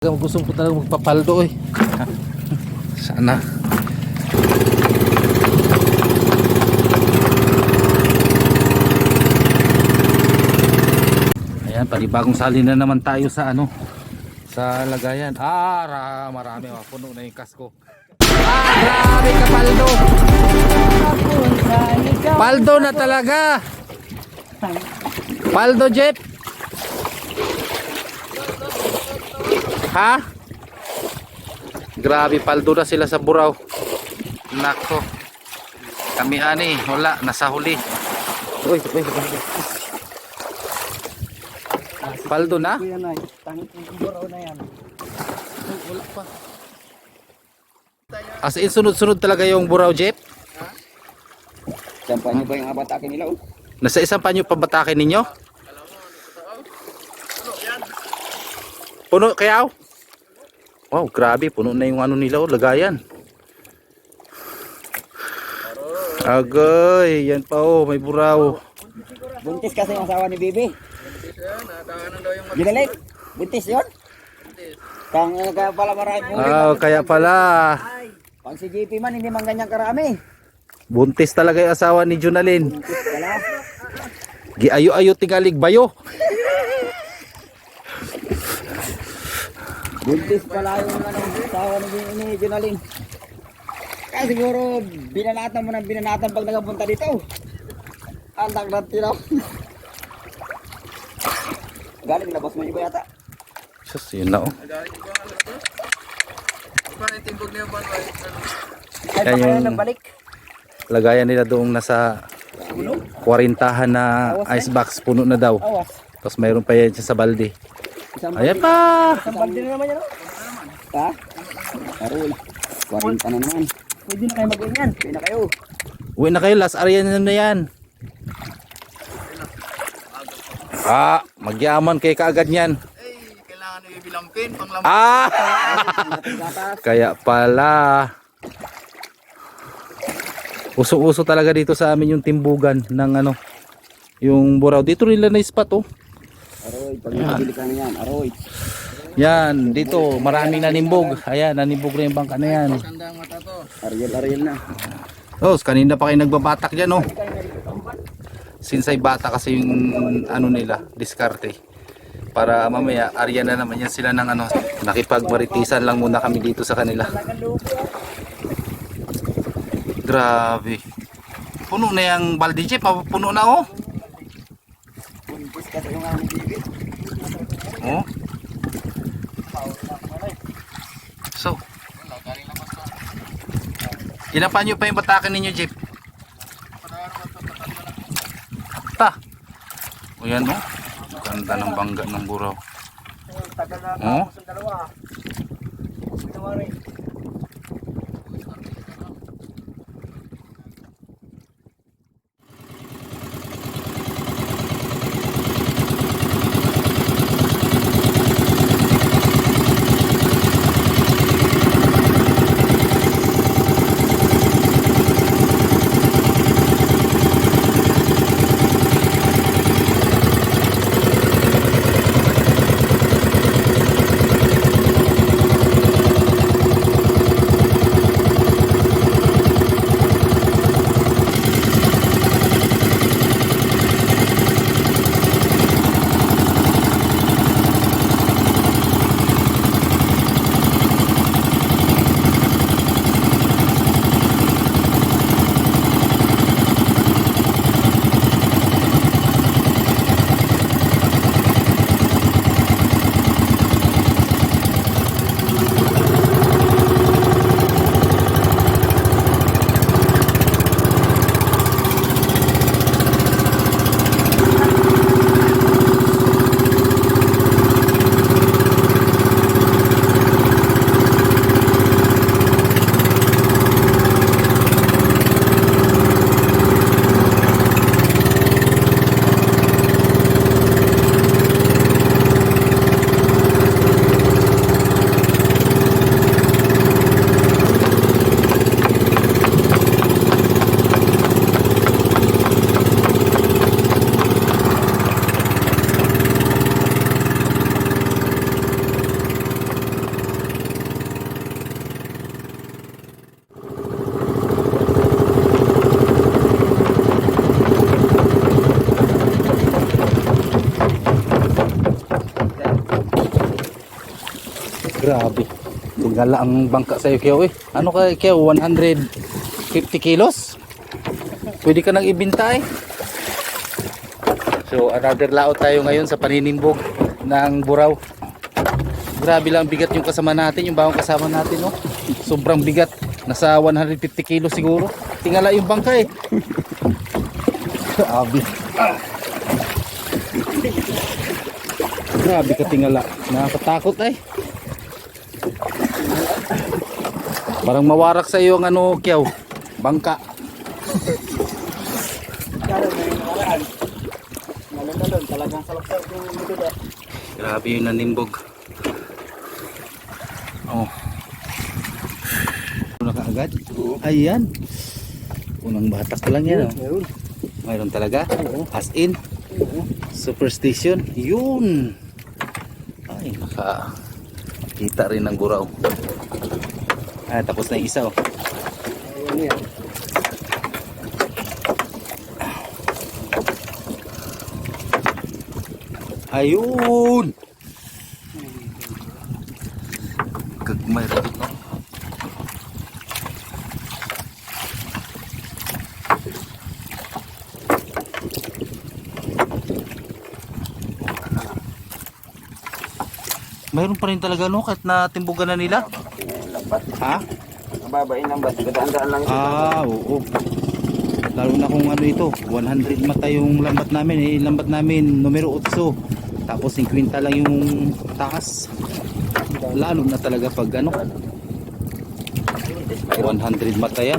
Gusto ko talaga magpapaldo eh. Sana. Ayan, panibagong sali na naman tayo sa sa lagayan. Marami, puno na yung kasko. Grabe ka, paldo. Paldo na talaga. Paldo, Jeep. Ha? Grabe, paldo na sila sa buraw. Nako. Kami ani, wala, nasa huli. Uy. Paldo na? As in, sunod-sunod talaga yung buraw, Jeep? Isang panyo ba yung abatakin nila? Nasa isang panyo pabatakin ninyo? Puno kaya? Wow, grabe, puno na yung nila, lagayan. Agay, yan pa may buraw. Buntis kasi yung asawa ni Bibi. Ginalit? Buntis yun? Kang kaya pala marami. Kaya pala. Pag si JP man, hindi man ganyan karami. Buntis talaga yung asawa ni Junalyn. Giayo-ayo tingalig bayo. Buntis pala yung asawa ni Junalyn. Kaya siguro binanatan mo ng binanatan pag nagapunta dito. Ang takrat tira. Galing labas mo ba yata? Sus, yun na Ay, baka yan nagbalik. Lagayan nila doong nasa 40 na icebox, puno na daw. Tapos mayroon pa yan sa balde. Ayan pa! Isang balde na naman yan. Ha? Aroy, 40 na naman. Pwede na kayo mag-uwi yan. Pwede na kayo. Uwi na kayo, last area na yan. Magyaman kayo kaagad yan. Kailangan ibilampin, panglaman. Kaya pala. Uso-uso talaga dito sa amin yung timbugan ng yung buraw. Dito nila na spot Aroy, pag nabili ka na yan, aroy. Yan, dito maraming nanimbog. Ayan, nanimbog na yung bangka na yan. Tandang mata to. Ariel na. Kanina pa kayo nagbabatak dyan Since ay bata kasi yung nila, diskarte. Para mamaya, arya na naman yan sila ng nakipagmaritisan lang muna kami dito sa kanila. Grabe. Puno na yung balde, Jeep. Puno na Buntis kasi yung aming bibi. So, inapan nyo pa yung batakan ninyo, Jeep. Yan ganda ng bangga ng buraw. Tagal na sa dalawa. Grabe. Tingala ang bangka sa'yo, Kyo eh. Ano ka, Kyo? 150 kilos? Pwede ka nang ibinta eh. So, another laot tayo ngayon sa paninimbog ng buraw. Grabe lang bigat yung kasama natin, yung bagong kasama natin, no? Sobrang bigat. Nasa 150 kilos siguro. Tingala yung bangka eh. Grabe. Grabe ka tingala. Nakakatakot ay. Parang mawarak sa iyo ang ano, Kyaw. Bangka. Malon-malon, talagang salak-salak yung mundo. Grabe yung nanimbog. Oh. Una ka agad? Ayan. Unang batak lang yan. Oh. Meron. Mayroon talaga? Oo. As in? Superstition? Yun. Ay, nakakita rin ng buraw. Ah, tapos na yung isa oh. Ayan yan. Ayun! Gagmay rin no? Mayroon pa rin talaga no kahit na timbugan na nila. Lambat. Ha? Mababain ang bat. Gadaan-daan lang ito. Ah, oo. Lalo na kung ano ito, 100 mata yung lambat namin eh. Lambat namin numero 8. Tapos 50 lang yung taas. Lalo na talaga pag ano 100 mata yan.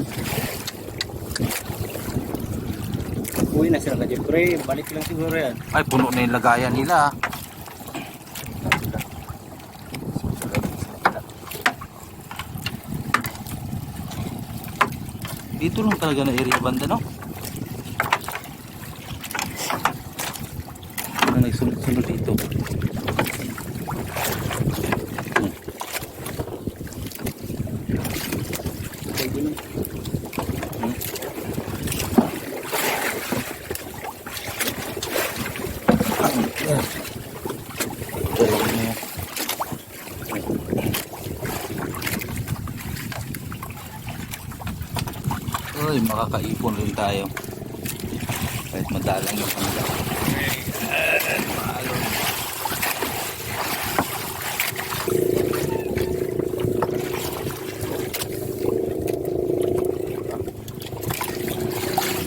Uwi na sila ka Jeffrey. Balik lang siguro yan. Ay, puno na yung lagayan nila. Dito lang talaga na area banda, no? Ano nagsunod-sunod dito? Uy, makakaipon rin tayo. Kahit madalang yung kanila.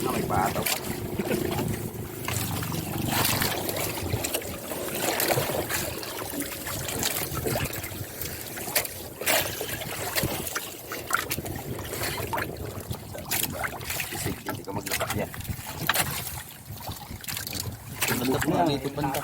May paataw pa. Hindi ka maglakas yan. Banda pa dito, banda.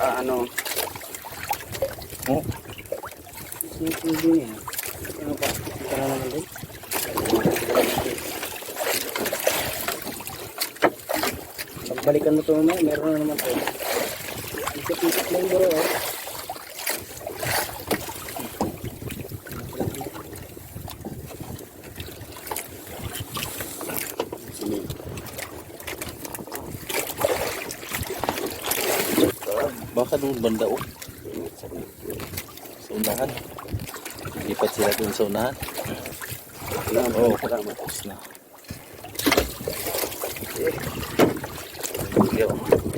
Ano? Oh, Hindi yan. Ano pa? Ito na naman din. Pagbalikan mo ito mamaya, meron na naman ito. Ikot-ikot lang bro eh. baka doon banda oh. Sa unahan. Lipat sila doon sa unahan. Oh, tapos na.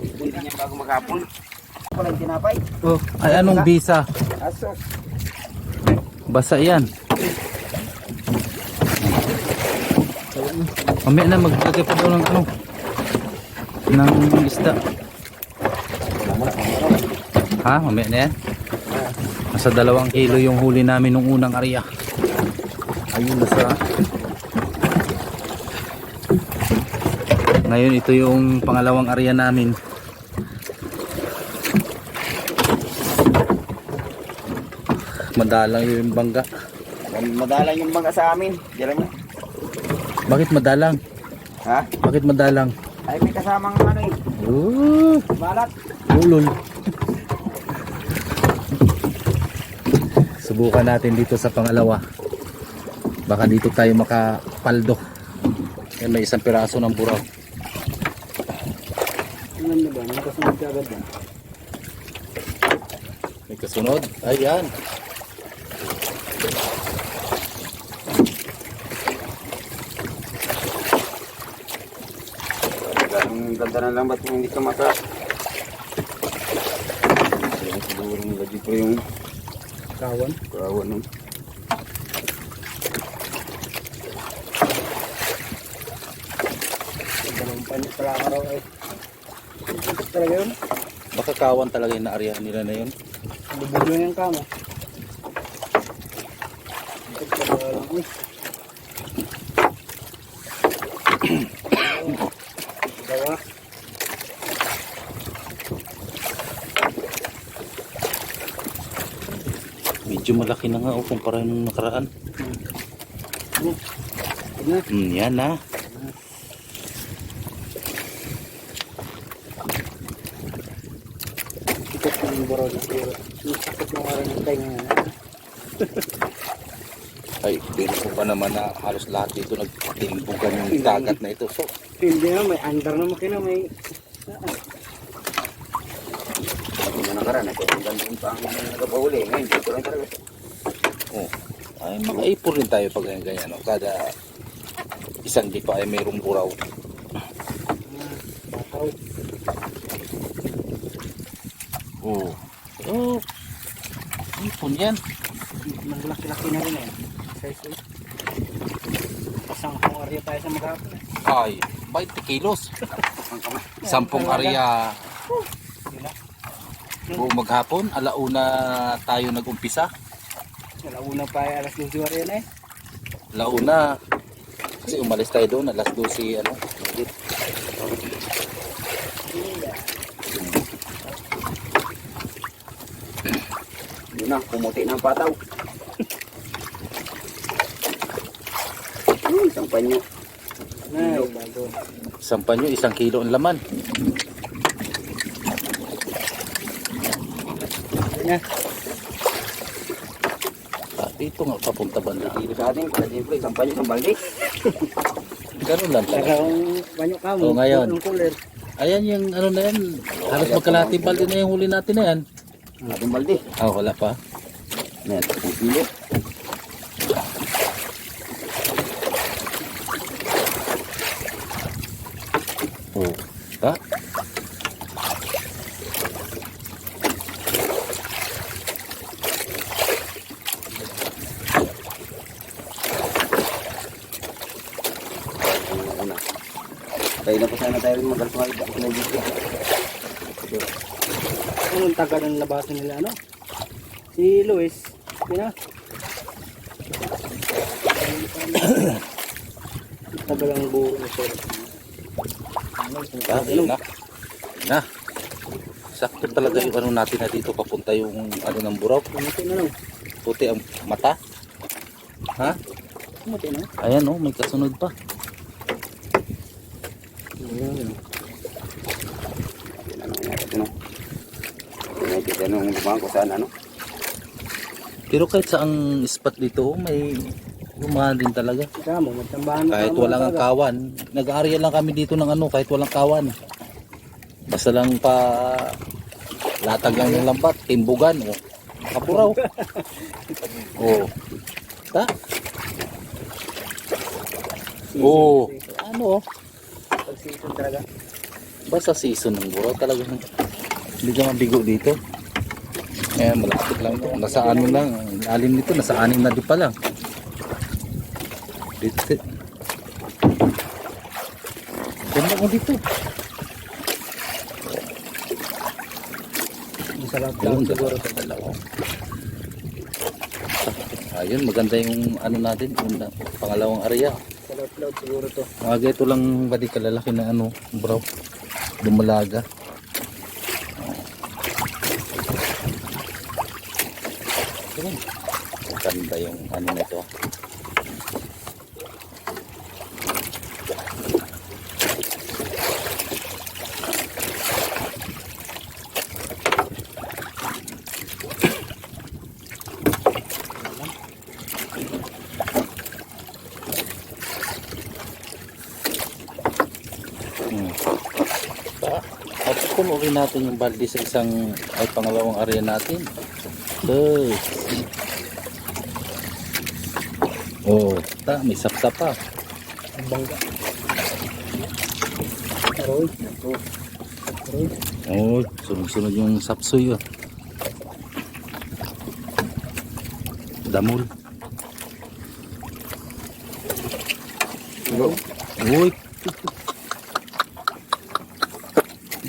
Hindi niya bago maghapon. Walang tinapay. Oh, ay anong bisa? Asos. Basa yan. Mamaya na maglagay pa daw ng ano. Ng isda. Ha? Mamaya na yan? Nasa 2 kilo yung huli namin nung unang area. Ayun nasa. Ngayon ito yung pangalawang area namin. Madalang yung bangga. Madalang yung mga sa amin. Diyan niya. Bakit madalang? Ha? Bakit madalang? Ay may kasamang ano eh. Balat. Ulol. Subukan natin dito sa pangalawa. Baka dito tayo makapaldo. Yan, may isang piraso ng buraw. Alam niyo ba? May kasunod ka agad ba? May kasunod. Ayan. Ang ganda na lang ba't hindi ka maka... Siguro yung lagi ko yung... Kawan. Kawan nun. Dalawang panit pala ka raw eh. Talaga yun? Baka kawan talaga yung na-area nila na yun. Bubog lang yung kamo. Ito pala lang eh. Dawa. Medyo malaki na nga o kumpara nung nakaraan. Yan na. Sikat na yung baraw dito. Sikat na nga rin ang tayo nga. Ay, pero ko pa naman na halos lahat dito nagtimbugan yung dagat na ito. So, Hindi na, may under na makina, may... Yung nakaraan ito. Ang ganda yung pang nagpahuli. Ngayon, dito lang talaga. oh, ay makaipon rin tayo pag ganyan. No? Kada isang dipa ay mayroong buraw. Bataw. Oh. Oh. Ipon yan. Malaki-laki na rin eh. Size eh. Pasang kung area tayo sa maghapon eh. Ay, 20 kilos. 10 area. Buong maghapon, alauna tayo nag-umpisa. Alauna pa ay alas 12 area na eh. Alauna. Kasi umalis tayo doon, alas 12, ano, higit. Yun na, pumuti ng pataw. Isang panyo. Ay, bago. Sampan nyo, 1 kilo ang laman. Ayan. Ah, dito nga, papunta banda. Dito sa atin, para siyempre, isang panyo, isang balde. Ganun lang talaga. Sarang banyo ka mo. Oh, ngayon. Ang cooler. Ayan yung ano na yan. Halos magkalating balde na yung huli natin na yan. Ating balde. Ah, wala pa. Yan, isang kilo. Oh. Ha? Una. Tayo na po sana tayo rin mag-alpahid. Ako na dito. Anong taga ng labasan nila ano? Si Luis. Yun na. Taga lang buo na siya. Ah, yun na. Na. Sakto talaga yung ano natin na dito papunta yung ano ng buraw. Kumuti na lang. Puti ang mata. Ha? Kumuti na. Ayan oh, may kasunod pa. Ayan. Kita nung lumang ko saan ano. Pero kahit saang spot dito, may lumahan din talaga. Ika mo, magtambahan mo. Kahit walang ang kawan. Nag-aarya lang kami dito ng ano, kahit walang kawan. Basta lang pa latag lang ng lambat, timbugan. Oh. Kapuraw. Oh. Ta? Oh. Ano? Pag-season talaga. Basta season ng buraw talaga. Hindi ka mabigo dito. Eh, malapit lang to. Nasa ano lang. Alim nito, nasa 6 na di pa lang. Dito. Ganda ko dito. Masarap Ayun, lang siguro sa dalawa. Ayun, maganda yung ano natin, yung pangalawang area. Sa laut siguro to. Mga ganito lang ba di kalalaki na ano, bro? Dumalaga. Ayun. Maganda yung ano nito. At punuin natin yung balde sa isang ay pangalawang area natin. So, oh, may sapsap pa. Ang bangga. Aroy. Aroy. Oh, sunod-sunod yung sapsoy. Oh. Damol. Uy,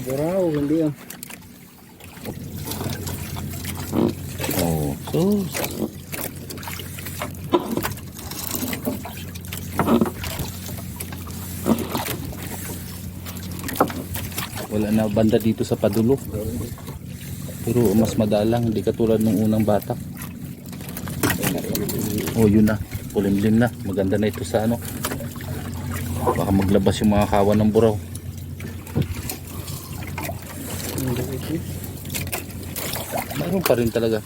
Buraw, hindi ah. oh, sus. Wala na banda dito sa Padulo. Pero mas madalang, hindi katulad ng unang batak. Oh, yun na. Kulimlim na. Maganda na ito sa ano. Baka maglabas yung mga kawan ng buraw. Mayroon pa rin talaga.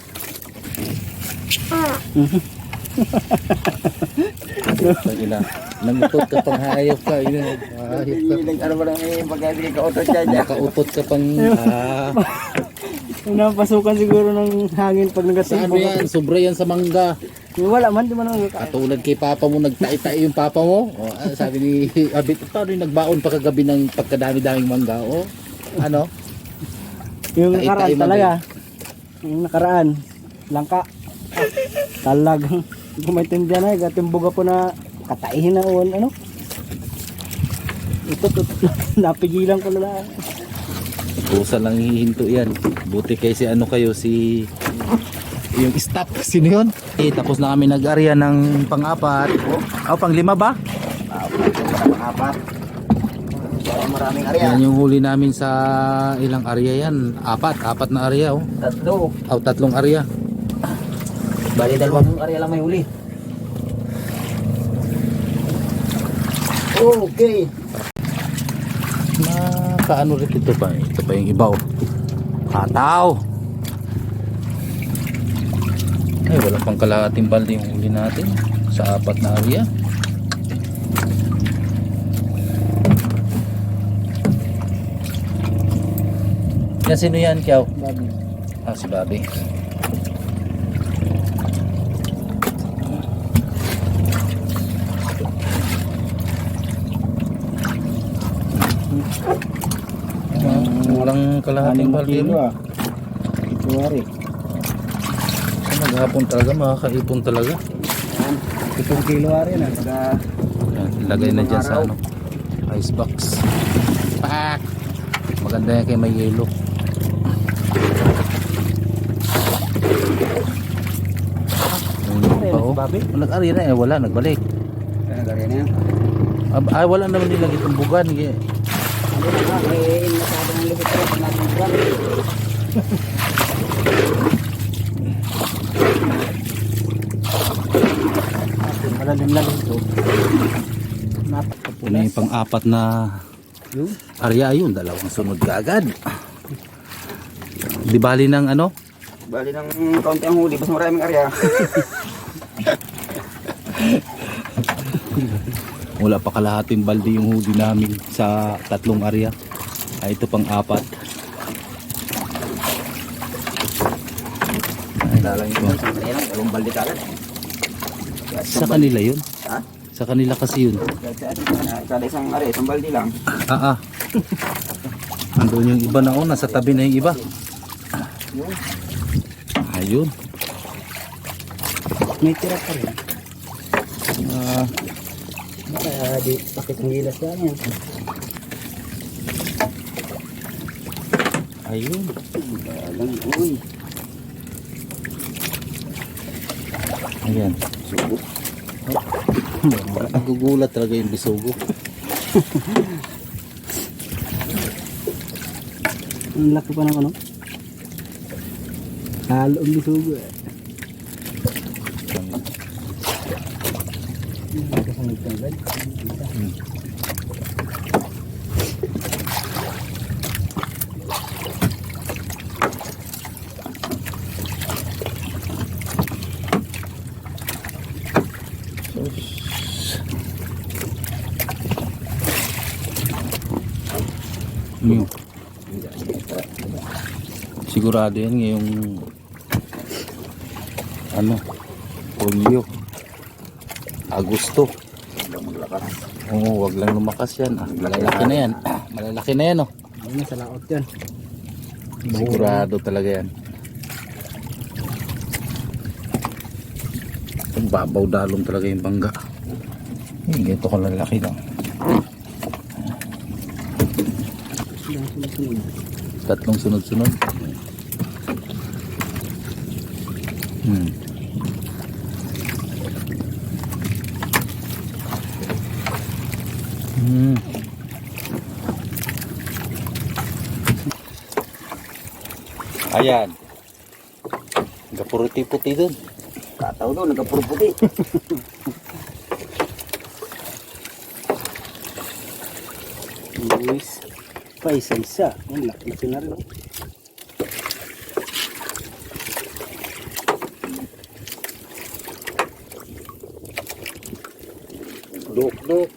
Ina, nangutot ka pang hayop ka. Ina, hayop ka. Ano ba lang pagkasi kautot siya niya. Nakautot ka pang Napasukan siguro ng hangin pag sa ano nagatimbog. yan? Sobra yan sa mangga. Wala man, di man ako. Katulad kay papa mo, nagtai-tai yung papa mo. O, sabi ni Abit, paano yung nagbaon pa kagabi ng pagkadami-daming mangga? O, ano? Yung Tai-tai nakaraan man talaga. Yung nakaraan. Langka. Talagang. Kung may tindihan na, gatimboga po na kataihin na o ano. Ito, napigilan ko na lang. Busa lang hihinto yan. Buti kay si ano kayo, si yung staff. Sino yun? Tapos na kami nag-area ng pang-apat. O, pang-lima ba? Apat. Maraming area. Yan yung huli namin sa ilang area yan. Apat na area. Oh. Tatlo. Tatlong area. Bali dalawang area lang may huli. Okay. Nakaano rin ito pa. Ito pa yung iba. Oh. Hataw. Ay, wala pang kalahating balde yung huli natin sa apat na area. Yan, sino yan, Kiyaw? Babi. Ah, si Bobby. Walang kalahating balde mo. Ituwari. So, maghapon talaga, makakaipon talaga. 7 kilo ari na. Saka Yan, ilagay na dyan sa ano, ice box. Pak! Maganda yan kay may yelo. Bobby? Nag-ari na eh, wala, nagbalik. Area na yan. Ay, wala naman nilang itumbugan. Ano na ba? May masyadong lupit ko sa natin buwan. Malalim-lalim ito. Ito na yung pang-apat na area, yun, dalawang sunod kaagad. Di bali ng ano? Bali ng kaunti ang huli, mas maraming area. Wala pa kalahating balde yung huli namin sa tatlong area. Ay, ito pang-apat. Dalang yun. Dalawang balde kagad. Sa kanila yun? Ha? Sa kanila kasi yun. Kada isang area, isang balde lang. Andun yung iba na una, sa tabi na yung iba. Ayun. May tira pa rin. Kaya di pakit ang gilas lang yan. Ayun. Alam, uy. Ayan. Subo. Nagugulat talaga yung bisugo. Ang laki pa ng ano. Halo ang bisugo eh. Kasunod ka agad. Hmm. Sigurado yan ngayong ano, Hulyo, Agosto. Oo, wag lang lumakas yan. Malalaki na yan. Malalaki na yan, oh. Ayun na, sa laot yan. Sigurado talaga yan. Ang babaw dalong talaga yung bangga. Ito ko lalaki lang. Tatlong sunod-sunod. Ayan. Gapuruti-puti dun. Kataw doon, nagkapuro-puti. Luis. Pa isa-isa. Ang laki na rin. Duk-duk.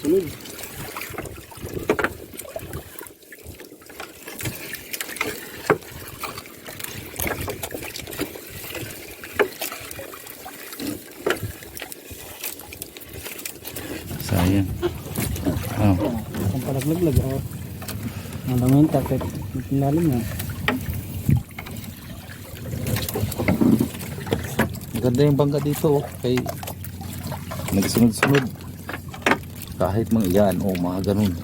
Sunod. Sayang. Oh. Ang palaglaglag. Ang lamin takit. Pinalim na. Maganda yung bangga dito, oh. Kay nagsunod-sunod. Kahit mga yan, oh, mga ganun.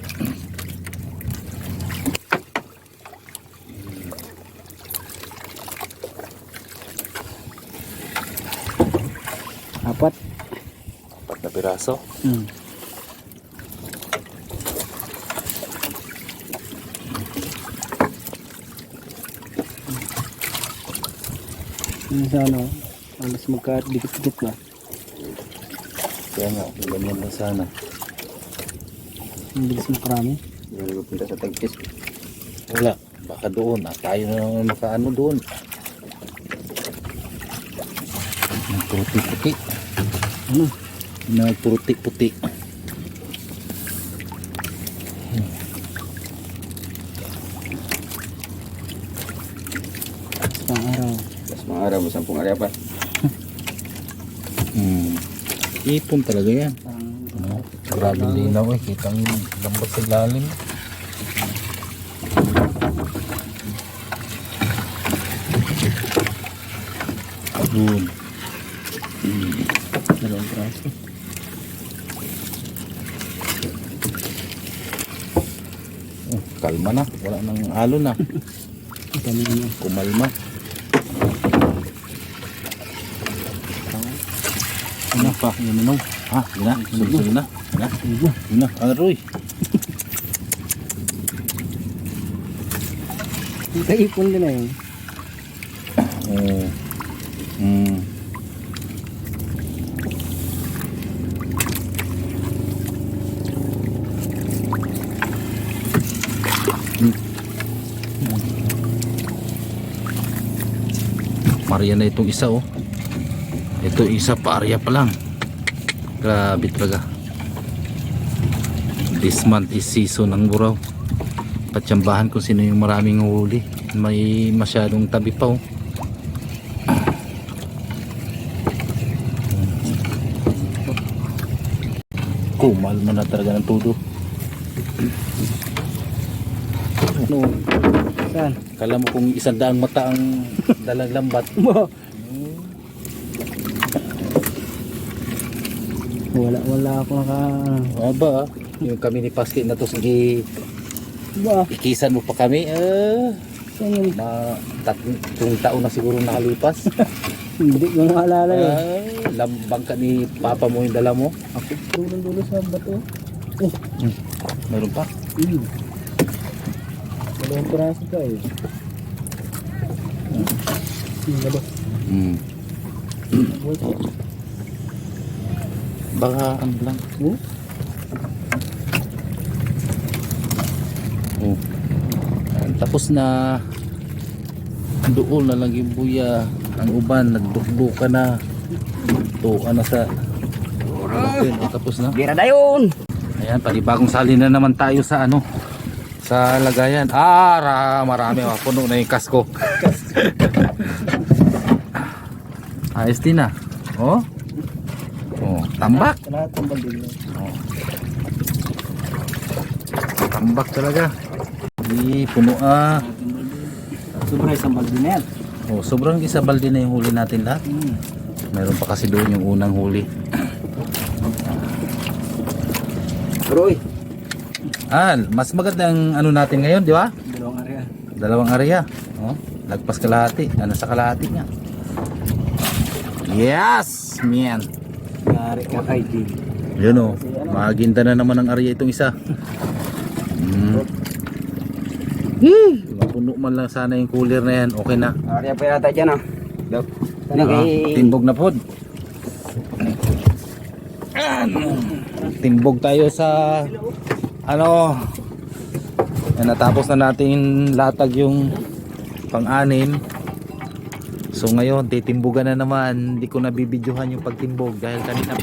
Apat. 4 na piraso. Yung sa ano. Alas magka-dikit-dikit na. Kaya nga, ganyan na sana. Ang bilis makarami. Hindi na punta sa tagpis. Wala, baka doon. Tayo na naman makaano doon. Nagpuruti-puti. Ano? Nagpuruti-puti. Pang araw. Mas mga araw, 10 araw pa. Ipon talaga yan. Pang Grabe linaw, eh. Kitang lambot sa ilalim. Doon. dalawang braso. Oh, kalma na. Wala nang halo na. Kanina. Kumalma. Ano pa? Yun ano? Ha? Yun na. Sunod na. Yun na. Yun na. Aroy. Kaipon din na yun. Oh. Maria na itong isa, oh. Ito isa paarya pa lang. Grabe talaga. This month is season ng buraw. Patsambahan kung sino yung maraming huli. May masyadong tabi pa, oh. Kumalma na talaga ng tudo. Ano? Saan? Kala mo kung 100 mata ang dalang lambat. Wala ako naka... Aba, yung kami ni Paski na to, sige, Ba? ikisan mo pa kami. Yan yung... Tatlong taon na siguro nakalipas. Hindi ko maalala eh. Lambang ka ni Papa mo yung dala mo. Ako dulo sa bato. Meron pa. Dalawang piraso ka eh. Labo. Baka ang lang. Oh. Ayan, tapos na. Doon na lang yung buya. Ang uban, nagdukduka na. Tuwa na sa... Tapos na. Bira na yun. Ayan, panibagong sali na naman tayo sa ano, sa lagayan. Marami, puno na yung kasko. Ayos din ah. Oh. Oh, tambak. Tambak din. Oh. Tambak talaga. Di puno ah. Sobrang isang balde na yan. Oh, sobrang isa balde na yung huli natin lahat. Meron pa kasi doon yung unang huli. Bro, Mas maganda ang ano natin ngayon, di ba? Dalawang area. Dalawang area. Oh, lagpas kalahati. Ano sa kalahati niya? Yes, man. Yari ka kay G. Yun oh. Maginda na naman ang area itong isa. Mapuno man lang sana yung cooler na yan. Okay na. area pa yata dyan ah. Timbog na pod. Timbog tayo sa ano. Natapos na natin latag yung pang-anim. So ngayon titimbogan na naman. Hindi ko nabibidyohan yung pagtimbog dahil kanina